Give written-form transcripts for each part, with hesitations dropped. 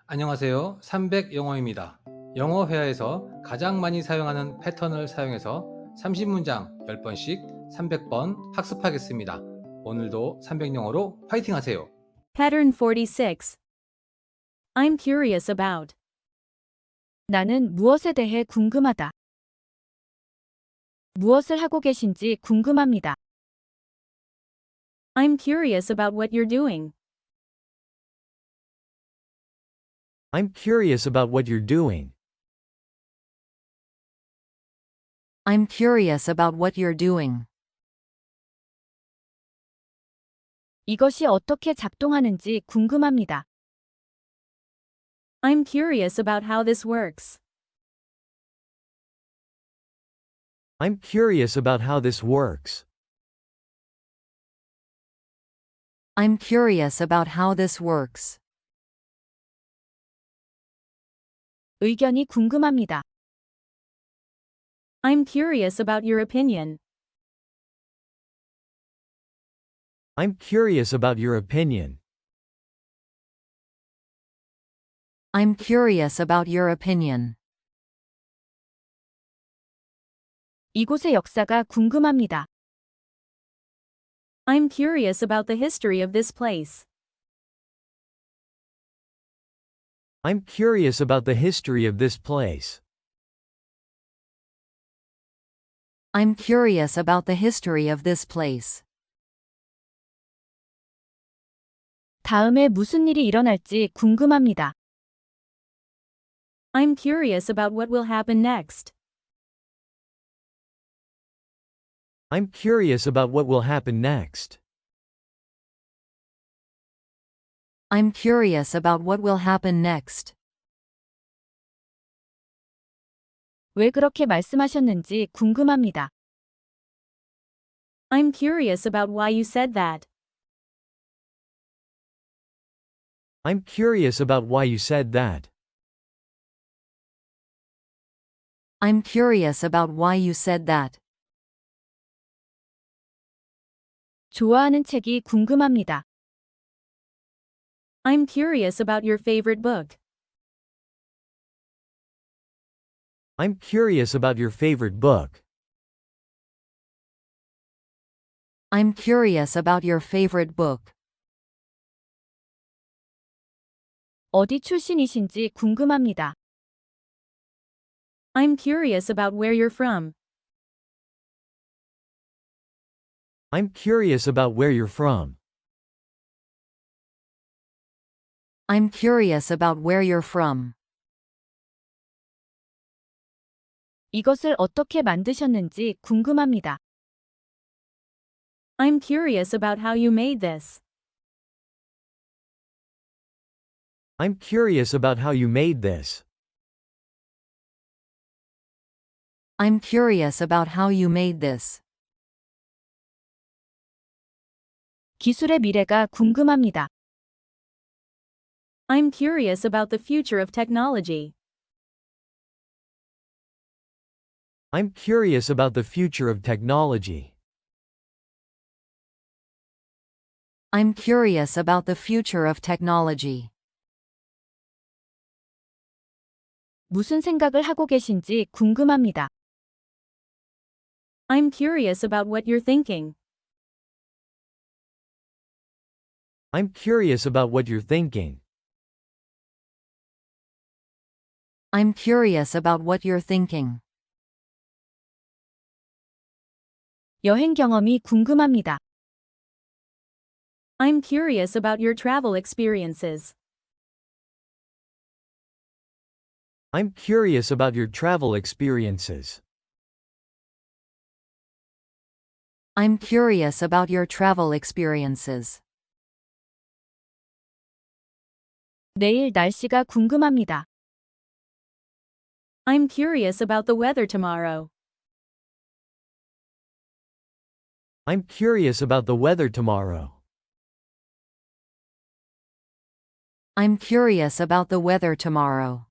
안녕하세요. 300 영어입니다. 영어 회화에서 가장 많이 사용하는 패턴을 사용해서 30문장 10번씩 300번 학습하겠습니다. 오늘도 300 영어로 파이팅 하세요. Pattern 46. I'm curious about. 나는 무엇에 대해 궁금하다. 무엇을 하고 계신지 궁금합니다. I'm curious about what you're doing. I'm curious about what you're doing. I'm curious about what you're doing. 이것이 어떻게 작동하는지 궁금합니다. I'm curious about how this works. I'm curious about how this works. I'm curious about how this works. 의견이 궁금합니다. I'm curious about your opinion. I'm curious about your opinion. I'm curious about your opinion. 이곳의 역사가 궁금합니다. I'm curious about the history of this place. I'm curious about the history of this place. I'm curious about the history of this place. 다음에 무슨 일이 일어날지 궁금합니다. I'm curious about what will happen next. I'm curious about what will happen next. I'm curious about what will happen next. 왜 그렇게 말씀하셨는지 궁금합니다. I'm curious about why you said that. I'm curious about why you said that. I'm curious about why you said that. 좋아하는 책이 궁금합니다. I'm curious about your favorite book. I'm curious about your favorite book. I'm curious about your favorite book. 어디 출신이신지 궁금합니다. I'm curious about where you're from. I'm curious about where you're from. I'm curious about where you're from. 이것을 어떻게 만드셨는지 궁금합니다. I'm curious about how you made this. I'm curious about how you made this. I'm curious about how you made this. 기술의 미래가 궁금합니다. I'm curious about the future of technology. I'm curious about the future of technology. I'm curious about the future of technology. 무슨 생각을 하고 계신지 궁금합니다. I'm curious about what you're thinking. I'm curious about what you're thinking. I'm curious about what you're thinking. 여행 경험이 궁금합니다. I'm curious about your travel experiences. I'm curious about your travel experiences. I'm curious about your travel experiences. 내일 날씨가 궁금합니다. I'm curious about the weather tomorrow. I'm curious about the weather tomorrow. I'm curious about the weather tomorrow.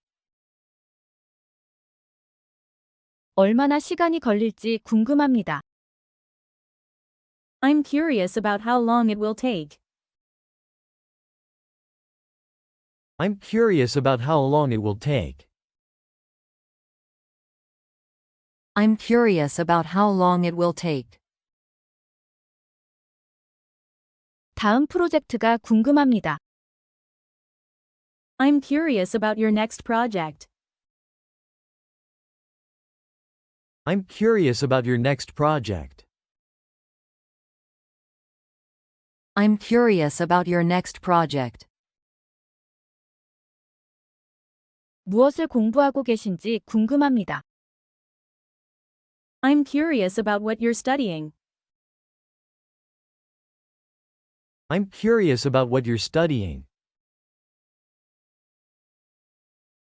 얼마나 시간이 걸릴지 궁금합니다. I'm curious about how long it will take. I'm curious about how long it will take. I'm curious about how long it will take. 다음 프로젝트가 궁금합니다. I'm curious about your next project. I'm curious about your next project. I'm curious about your next project. 무엇을 공부하고 계신지 궁금합니다. I'm curious about what you're studying. I'm curious about what you're studying.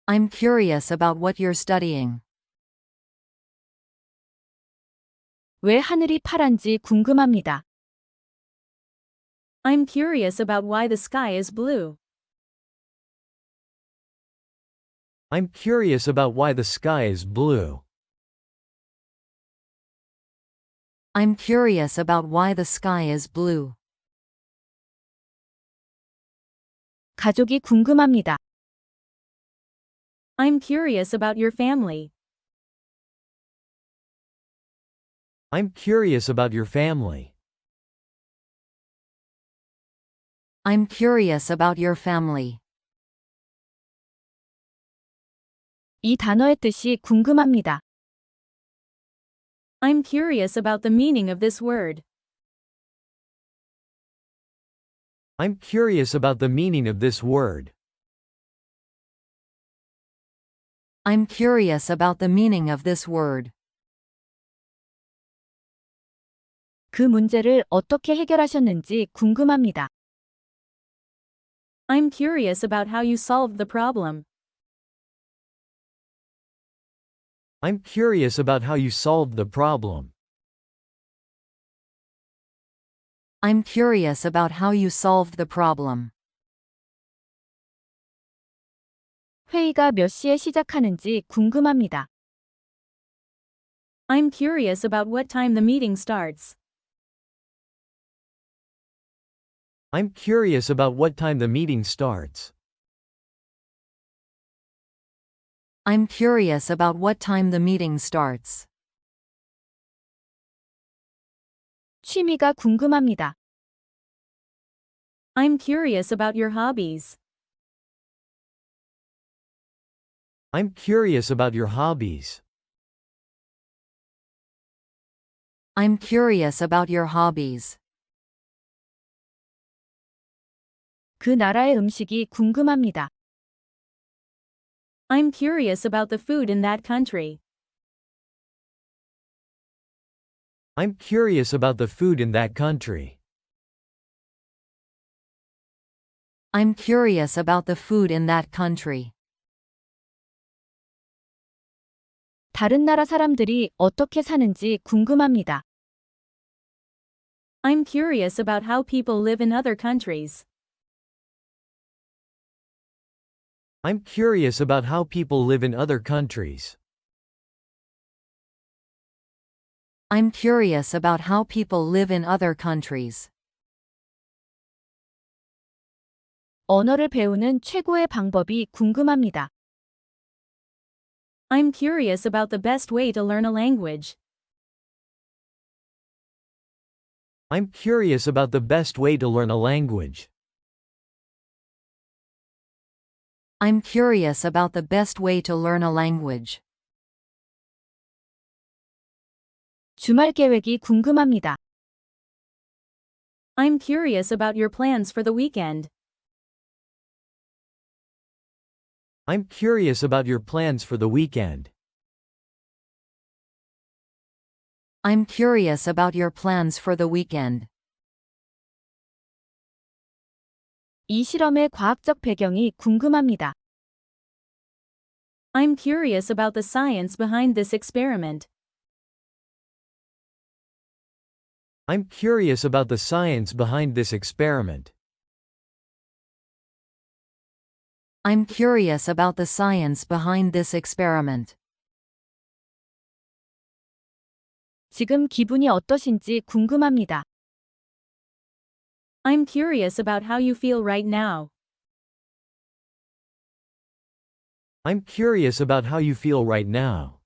I'm curious about what you're studying. 왜 하늘이 파란지 궁금합니다. I'm curious about why the sky is blue. I'm curious about why the sky is blue. I'm curious about why the sky is blue. 가족이 궁금합니다. I'm curious about your family. I'm curious about your family. I'm curious about your family. 이 단어의 뜻이 궁금합니다. I'm curious about the meaning of this word. I'm curious about the meaning of this word. I'm curious about the meaning of this word. 그 문제를 어떻게 해결하셨는지 궁금합니다. I'm curious about how you solved the problem. I'm curious about how you solved the problem. I'm curious about how you solved the problem. 회의가 몇 시에 시작하는지 궁금합니다. I'm curious about what time the meeting starts. I'm curious about what time the meeting starts. I'm curious about what time the meeting starts. 취미가 궁금합니다. I'm curious about your hobbies. I'm curious about your hobbies. I'm curious about your hobbies. 그 나라의 음식이 궁금합니다. I'm curious about the food in that country. I'm curious about the food in that country. I'm curious about the food in that country. 다른 나라 사람들이 어떻게 사는지 궁금합니다. I'm curious about how people live in other countries. I'm curious about how people live in other countries. I'm curious about how people live in other countries. 언어를 배우는 최고의 방법이 궁금합니다. I'm curious about the best way to learn a language. I'm curious about the best way to learn a language. I'm curious about the best way to learn a language. 주말 계획이 궁금합니다. I'm curious about your plans for the weekend. I'm curious about your plans for the weekend. I'm curious about your plans for the weekend. 이 실험의 과학적 배경이 궁금합니다. I'm curious about the science behind this experiment. I'm curious about the science behind this experiment. I'm curious about the science behind this experiment. 지금 기분이 어떠신지 궁금합니다. I'm curious about how you feel right now. I'm curious about how you feel right now.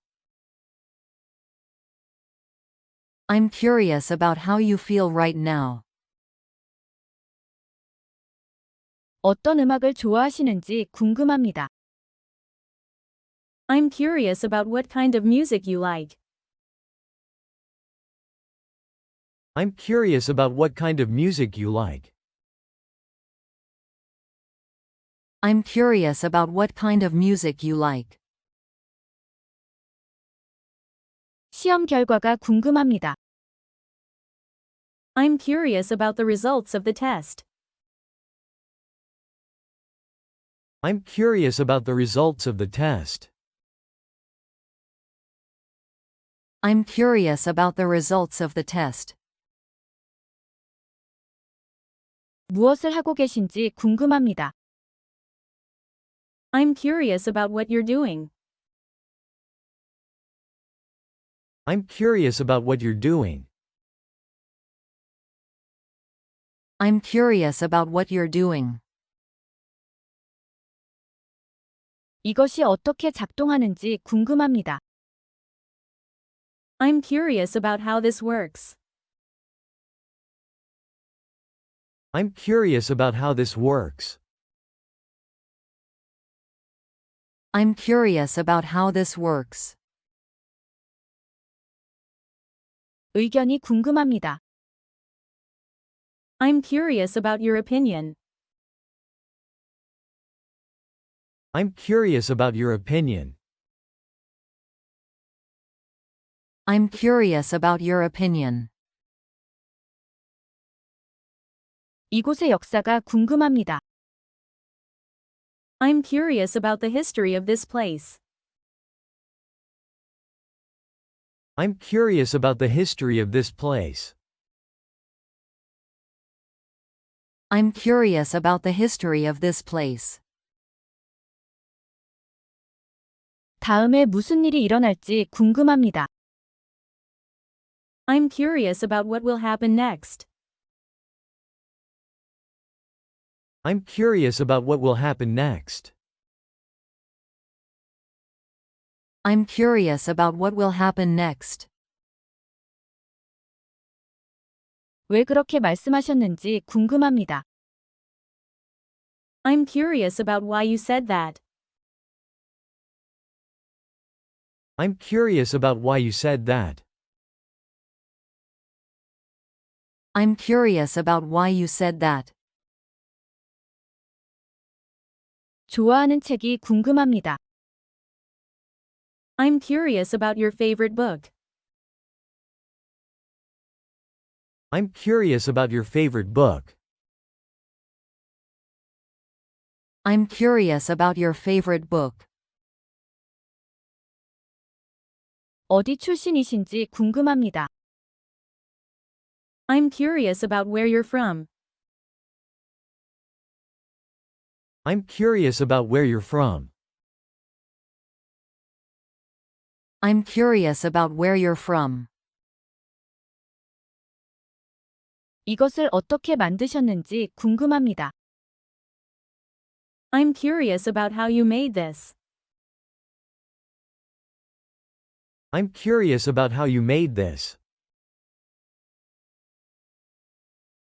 I'm curious about how you feel right now. 어떤 음악을 좋아하시는지 궁금합니다. I'm curious about what kind of music you like. I'm curious about what kind of music you like. I'm curious about what kind of music you like. 시험 결과가 궁금합니다. I'm curious about the results of the test. I'm curious about the results of the test. I'm curious about the results of the test. 무엇을 하고 계신지 궁금합니다. I'm curious about what you're doing. I'm curious about what you're doing. I'm curious about what you're doing. 이것이 어떻게 작동하는지 궁금합니다. I'm curious about how this works. I'm curious about how this works. I'm curious about how this works. 의견이 궁금합니다. I'm curious about your opinion. I'm curious about your opinion. I'm curious about your opinion. 이곳의 역사가 궁금합니다. I'm curious about the history of this place. I'm curious about the history of this place. I'm curious about the history of this place. 다음에 무슨 일이 일어날지 궁금합니다. I'm curious about what will happen next. I'm curious about what will happen next. I'm curious about what will happen next. 왜 그렇게 말씀하셨는지 궁금합니다. I'm curious about why you said that. I'm curious about why you said that. I'm curious about why you said that. 좋아하는 책이 궁금합니다. I'm curious about your favorite book. I'm curious about your favorite book. I'm curious about your favorite book. 어디 출신이신지 궁금합니다. I'm curious about where you're from. I'm curious about where you're from. I'm curious about where you're from. 이것을 어떻게 만드셨는지 궁금합니다. I'm curious about how you made this. I'm curious about how you made this.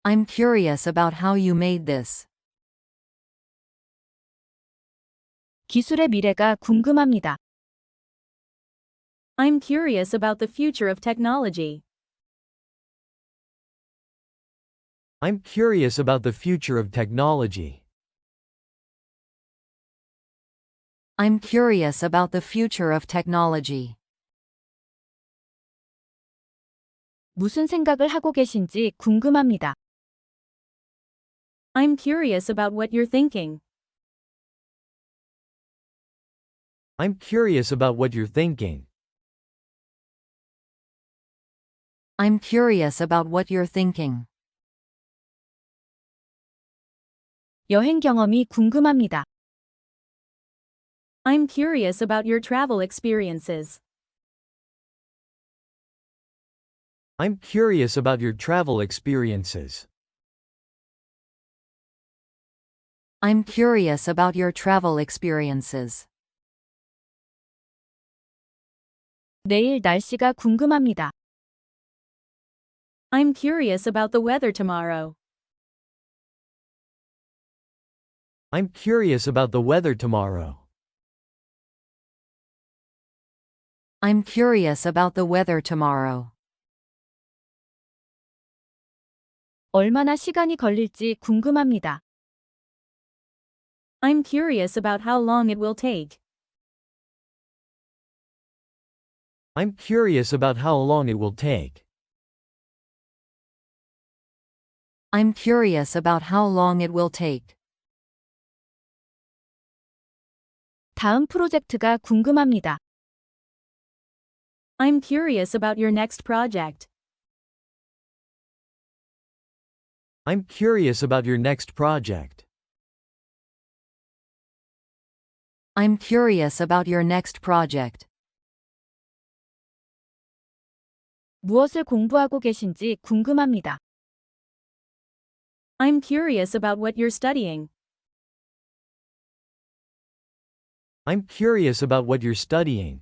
I'm curious about how you made this. 기술의 미래가 궁금합니다. I'm curious about the future of technology. I'm curious about the future of technology. I'm curious about the future of technology. 무슨 생각을 하고 계신지 궁금합니다. I'm curious about what you're thinking. I'm curious about what you're thinking. I'm curious about what you're thinking. 여행 경험이 궁금합니다. I'm curious about your travel experiences. I'm curious about your travel experiences. I'm curious about your travel experiences. 내일 날씨가 궁금합니다. I'm curious about the weather tomorrow. I'm curious about the weather tomorrow. I'm curious about the weather tomorrow. 얼마나 시간이 걸릴지 궁금합니다. I'm curious about how long it will take. I'm curious about how long it will take. I'm curious about how long it will take. 다음 프로젝트가 궁금합니다. I'm curious about your next project. I'm curious about your next project. I'm curious about your next project. 무엇을 공부하고 계신지 궁금합니다. I'm curious about what you're studying. I'm curious about what you're studying.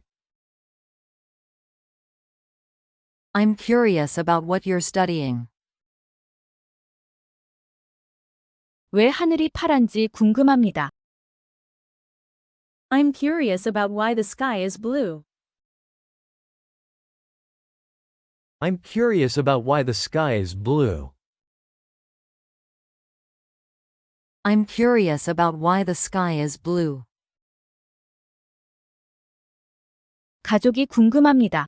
I'm curious about what you're studying. 왜 하늘이 파란지 궁금합니다. I'm curious about why the sky is blue. I'm curious about why the sky is blue. I'm curious about why the sky is blue. 가족이 궁금합니다.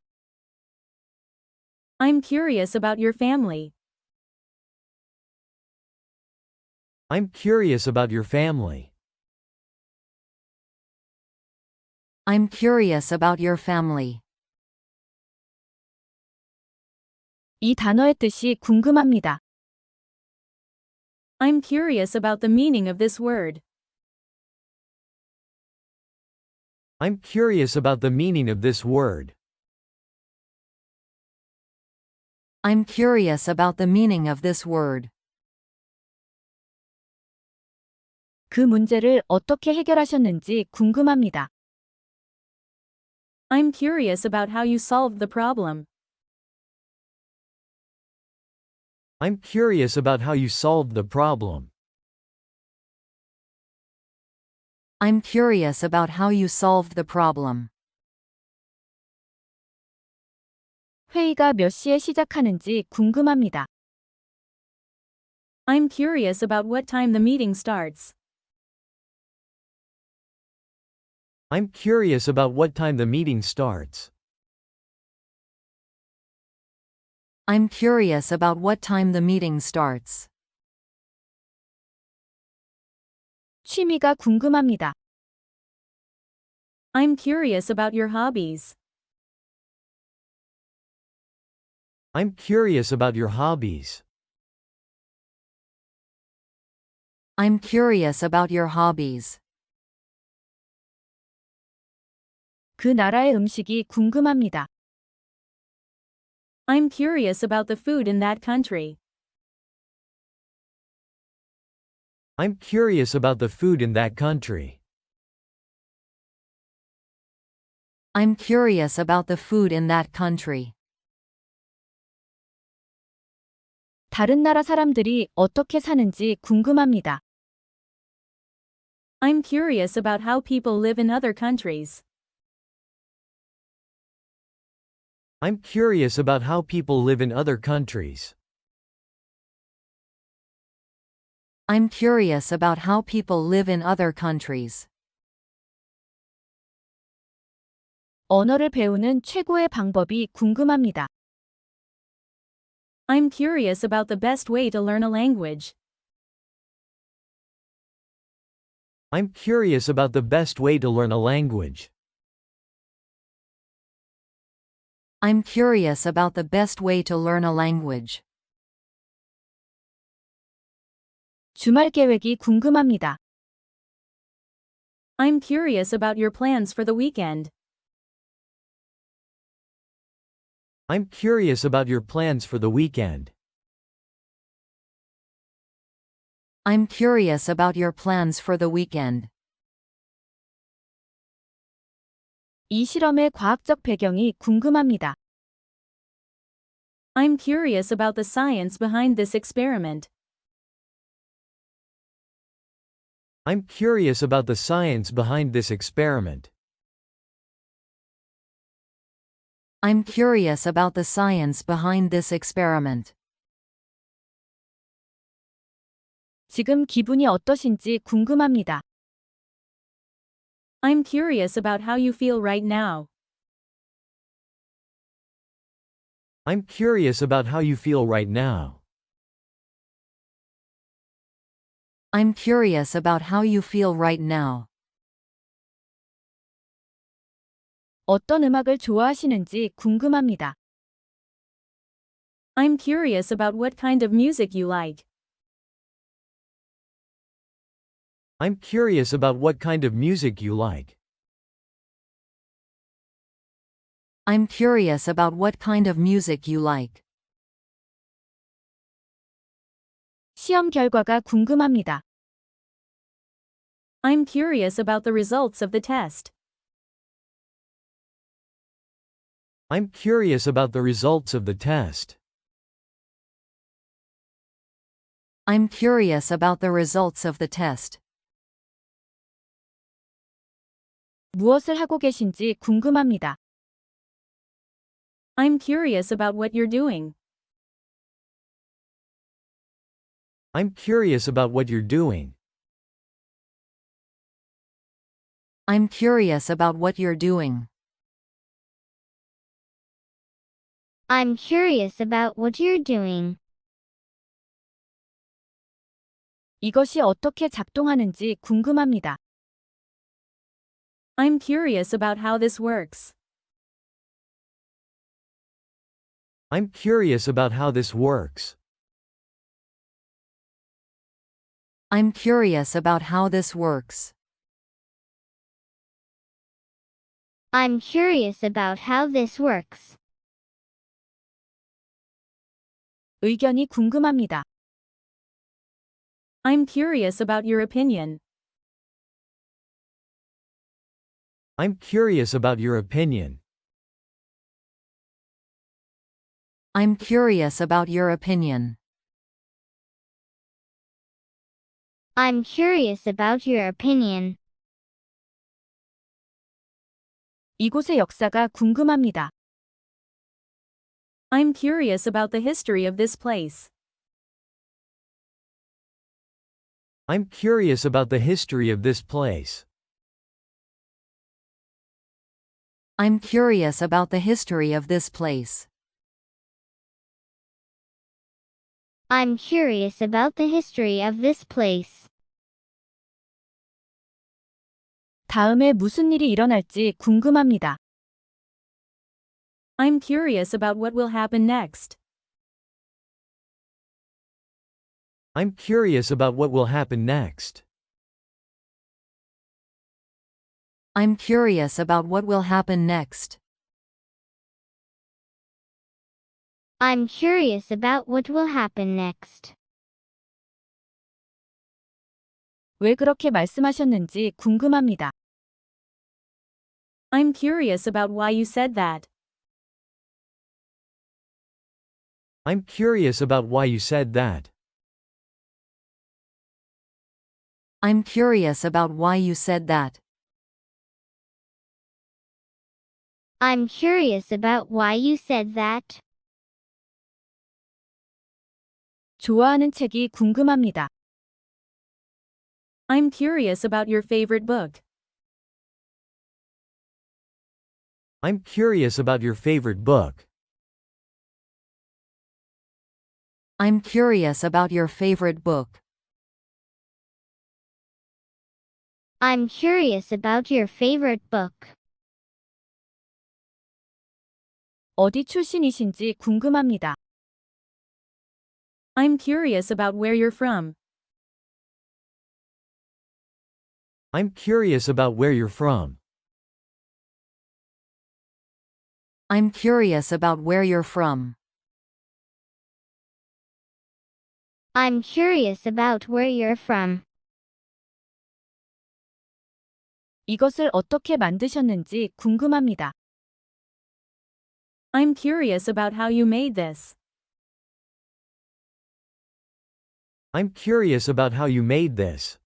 I'm curious about your family. I'm curious about your family. I'm curious about your family. 이 단어의 뜻이 궁금합니다. I'm curious about the meaning of this word. I'm curious about the meaning of this word. I'm curious about the meaning of this word. 그 문제를 어떻게 해결하셨는지 궁금합니다. I'm curious about how you solved the problem. I'm curious about how you solved the problem. I'm curious about how you solved the problem. 회의가 몇 시에 시작하는지 궁금합니다. I'm curious about what time the meeting starts. I'm curious about what time the meeting starts. I'm curious about what time the meeting starts. 취미가 궁금합니다. I'm curious about your hobbies. I'm curious about your hobbies. I'm curious about your hobbies. 그 나라의 음식이 궁금합니다. I'm curious about the food in that country. I'm curious about the food in that country. I'm curious about the food in that country. 다른 나라 사람들이 어떻게 사는지 궁금합니다. I'm curious about how people live in other countries. I'm curious about how people live in other countries. I'm curious about how people live in other countries. 언어를 배우는 최고의 방법이 궁금합니다. I'm curious about the best way to learn a language. I'm curious about the best way to learn a language. I'm curious about the best way to learn a language. 주말 계획이 궁금합니다. I'm curious about your plans for the weekend. I'm curious about your plans for the weekend. I'm curious about your plans for the weekend. 이 실험의 과학적 배경이 궁금합니다. I'm curious about the science behind this experiment. I'm curious about the science behind this experiment. I'm curious about the science behind this experiment. 지금 기분이 어떠신지 궁금합니다. I'm curious about how you feel right now. I'm curious about how you feel right now. I'm curious about how you feel right now. 어떤 음악을 좋아하시는지 궁금합니다. I'm curious about what kind of music you like. I'm curious about what kind of music you like. I'm curious about what kind of music you like. 시험 결과가 궁금합니다. I'm curious about the results of the test. I'm curious about the results of the test. I'm curious about the results of the test. 무엇을 하고 계신지 궁금합니다. I'm curious about what you're doing. I'm curious about what you're doing. I'm curious about what you're doing. I'm curious about what you're doing. 이것이 어떻게 작동하는지 궁금합니다. I'm curious about how this works. I'm curious about how this works. I'm curious about how this works. I'm curious about how this works. 의견이 궁금합니다. I'm curious about your opinion. I'm curious about your opinion. I'm curious about your opinion. I'm curious about your opinion. 이곳의 역사가 궁금합니다. I'm curious about the history of this place. I'm curious about the history of this place. I'm curious about the history of this place. I'm curious about the history of this place. 다음에 무슨 일이 일어날지 궁금합니다. I'm curious about what will happen next. I'm curious about what will happen next. I'm curious about what will happen next. I'm curious about what will happen next. 왜 그렇게 말씀하셨는지 궁금합니다. I'm curious about why you said that. I'm curious about why you said that. I'm curious about why you said that. I'm curious about why you said that. 좋아하는 책이 궁금합니다. I'm curious about your favorite book. I'm curious about your favorite book. I'm curious about your favorite book. I'm curious about your favorite book. 어디 출신이신지 궁금합니다. I'm curious about where you're from. I'm curious about where you're from. I'm curious about where you're from. I'm curious about where you're from. 이것을 어떻게 만드셨는지 궁금합니다. I'm curious about how you made this. I'm curious about how you made this.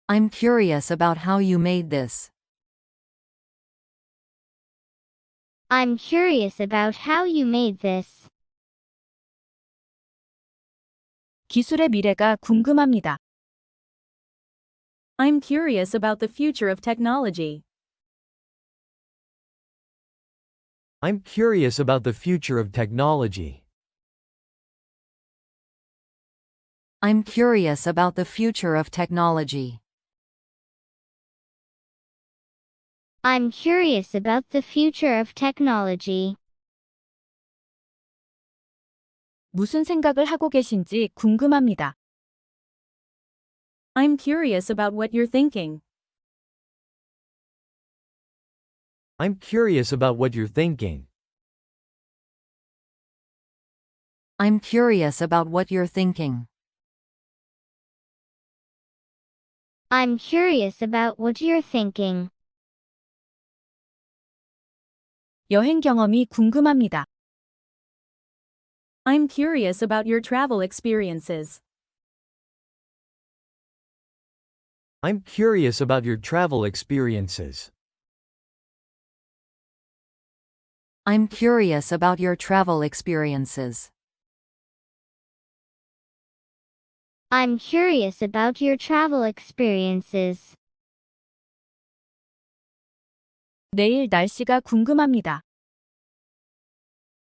I'm curious about how you made this. I'm curious about how you made this. 기술의 미래가 궁금합니다. I'm curious about the future of technology. I'm curious about the future of technology. I'm curious about the future of technology. I'm curious about the future of technology. 무슨 생각을 하고 계신지 궁금합니다. I'm curious about what you're thinking. I'm curious about what you're thinking. I'm curious about what you're thinking. I'm curious about what you're thinking. 여행 경험이 궁금합니다. I'm curious about your travel experiences. I'm curious about your travel experiences. I'm curious about your travel experiences. I'm curious about your travel experiences. 내일 날씨가 궁금합니다.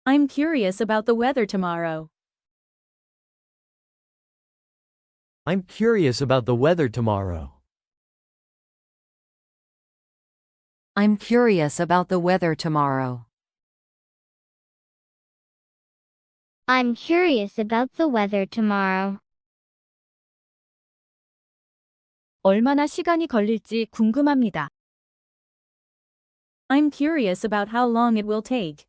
I'm curious about the weather tomorrow. I'm curious about the weather tomorrow. I'm curious about the weather tomorrow. I'm curious about the weather tomorrow. 얼마나 시간이 걸릴지 궁금합니다. I'm curious about how long it will take.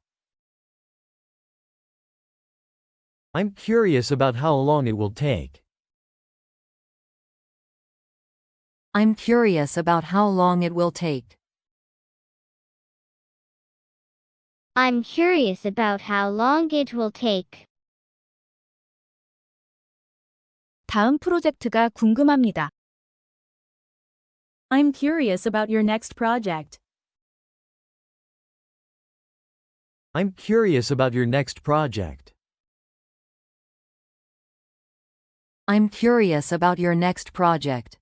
I'm curious about how long it will take. I'm curious about how long it will take. I'm curious about how long it will take. 다음 프로젝트가 궁금합니다. I'm curious about your next project. I'm curious about your next project. I'm curious about your next project.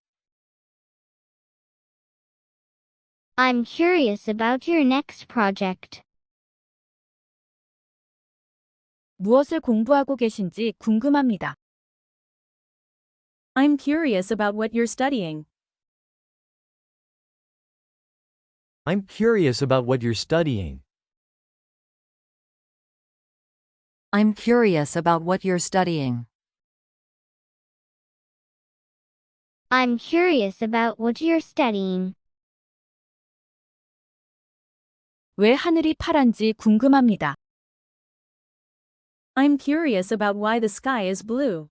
I'm curious about your next project. 무엇을 공부하고 계신지 궁금합니다. I'm curious about what you're studying. I'm curious about what you're studying. I'm curious about what you're studying. I'm curious about what you're studying. 왜 하늘이 파란지 궁금합니다. I'm curious about why the sky is blue.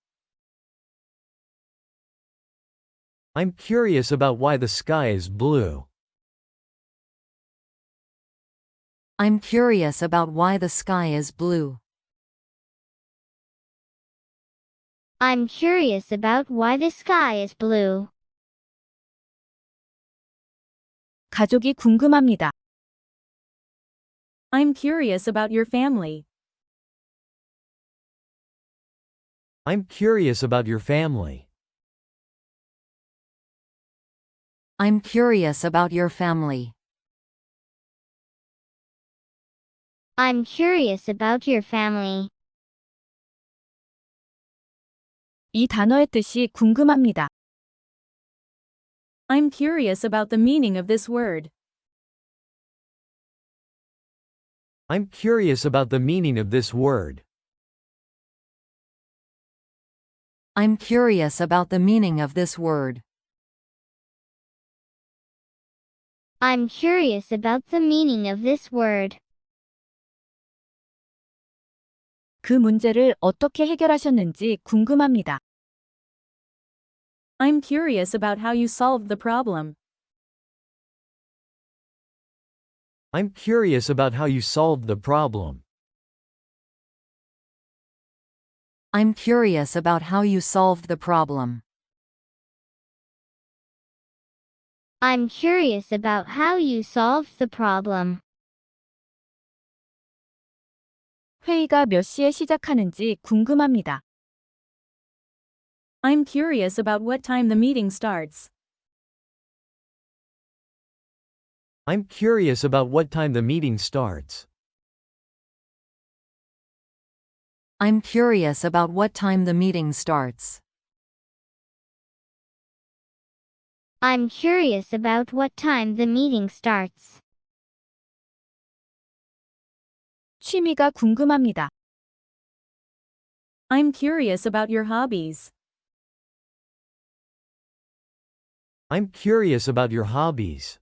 I'm curious about why the sky is blue. I'm curious about why the sky is blue. I'm curious about why the sky is blue. 가족이 궁금합니다. I'm curious about your family. I'm curious about your family. I'm curious about your family. I'm curious about your family. 이 단어의 뜻이 궁금합니다. I'm curious about the meaning of this word. I'm curious about the meaning of this word. I'm curious about the meaning of this word. I'm curious about the meaning of this word. 그 문제를 어떻게 해결하셨는지 궁금합니다. I'm curious about how you solved the problem. I'm curious about how you solved the problem. I'm curious about how you solved the problem. I'm curious about how you solved the problem. 회의가 몇 시에 시작하는지 궁금합니다. I'm curious about what time the meeting starts. I'm curious about what time the meeting starts. I'm curious about what time the meeting starts. I'm curious about what time the meeting starts. 취미가 궁금합니다. I'm curious about your hobbies. I'm curious about your hobbies.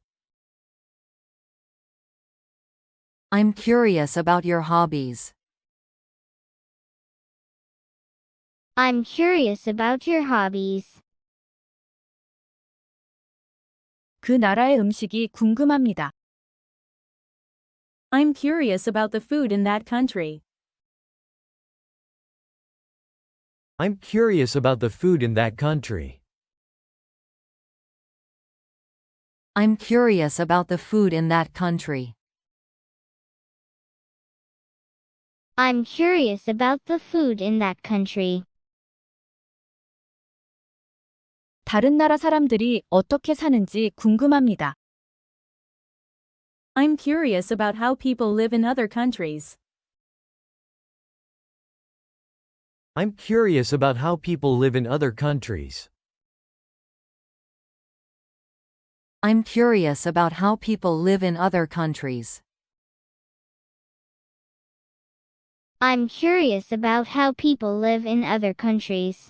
I'm curious about your hobbies. I'm curious about your hobbies. 그 나라의 음식이 궁금합니다. I'm curious about the food in that country. I'm curious about the food in that country. I'm curious about the food in that country. I'm curious about the food in that country. 다른 나라 사람들이 어떻게 사는지 궁금합니다. I'm curious about how people live in other countries. I'm curious about how people live in other countries. I'm curious about how people live in other countries. I'm curious about how people live in other countries.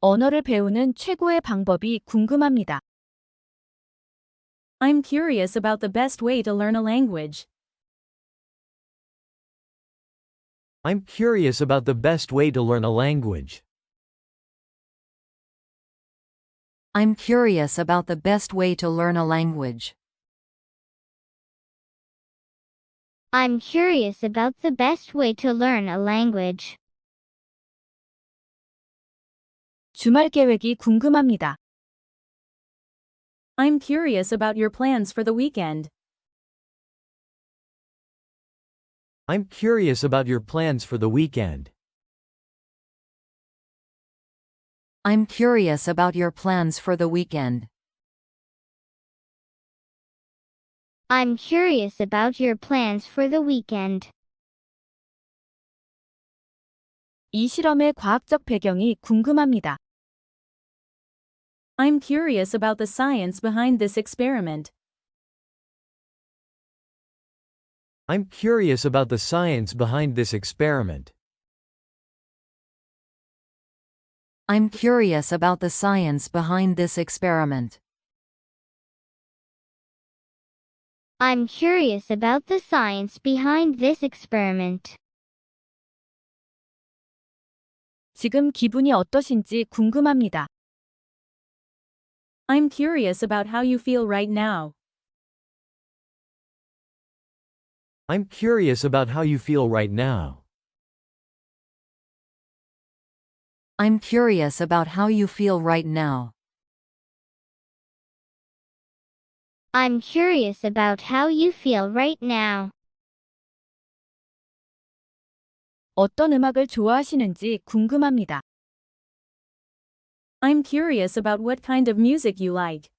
언어를 배우는 최고의 방법이 궁금합니다. I'm curious about the best way to learn a language. I'm curious about the best way to learn a language. I'm curious about the best way to learn a language. I'm curious about the best way to learn a language. 주말 계획이 궁금합니다. I'm curious about your plans for the weekend. I'm curious about your plans for the weekend. I'm curious about your plans for the weekend. I'm curious about your plans for the weekend. 이 실험의 과학적 배경이 궁금합니다. I'm curious about the science behind this experiment. I'm curious about the science behind this experiment. I'm curious about the science behind this experiment. I'm curious about the science behind this experiment. 지금 기분이 어떠신지 궁금합니다. I'm curious about how you feel right now. I'm curious about how you feel right now. I'm curious about how you feel right now. I'm curious about how you feel right now. 어떤 음악을 좋아하시는지 궁금합니다. I'm curious about what kind of music you like.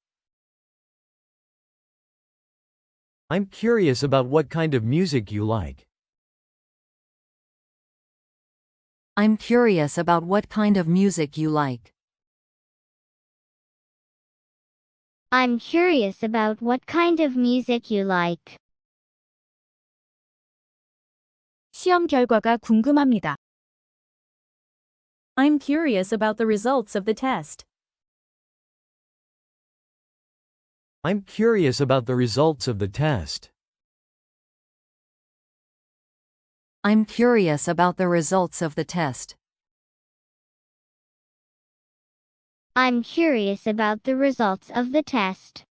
I'm curious about what kind of music you like. I'm curious about what kind of music you like. I'm curious about what kind of music you like. 시험 결과가 궁금합니다. I'm curious about the results of the test. I'm curious about the results of the test. I'm curious about the results of the test. I'm curious about the results of the test.